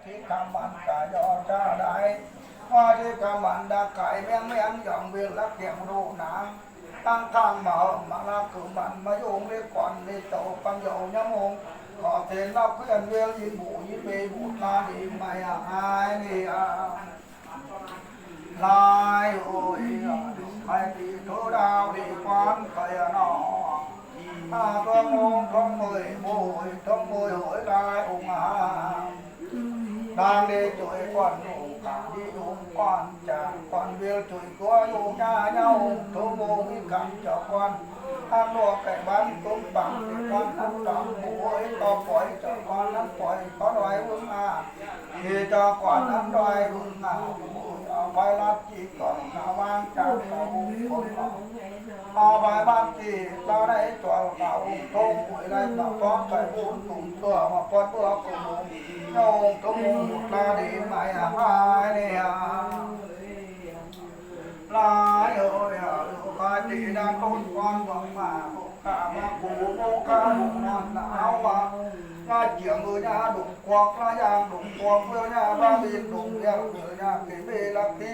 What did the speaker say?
ที่คำมันกายอชาได้ว่าที่คำมันดาไก่แมงหย่องเวียนลักเกียงรูหนาตั้งข้างเหมามาลาคือมันมาโยงเรียกก่อนเรียกโตปัญโยยมงขอเทนเราเพื่อนเวียนยินบูยินเบบูลาดีไม่หายนี่ลายโอ้ยใครดีโทดาวดีควันใครนอท้องมงท้องมือโวยท้องมือหอยลายองอาดางเดจุยก่อนอยู่กาดีอยู่ก่อนจากก่อนเวียจุยกัวอยู่ญาเย้าทุโมวิกังเจ้าก่อนทางโลกไก่บ้านตุ้มปังติดก่อนนั้นจอมโวยต่อปล่อยเจ้าก่อนนั้นปล่อยขอดอยวุ่นอาที่เจ้าก่อนนั้นดอยวุ่นอาเอาไปรับจีก่อนนาวางจากเราคนเอาไปบ้านจีเราได้ตัวเราทงหวยได้มาป้อนไก่บุญตุ่มตัวมาป้อนตัวกุมน้องกุมลาดีไม่หายเนี่ยลายโอ้ยลูกค้าจีดังต้นก้อนหวังมาบุกขามาปูโมกาบุกนอนหนาวว่าลาเจียงมือยาดุกควักลายางดุกควักเมื่อยาบ้าบินดุกยาเมื่อยาเกเบลักทิ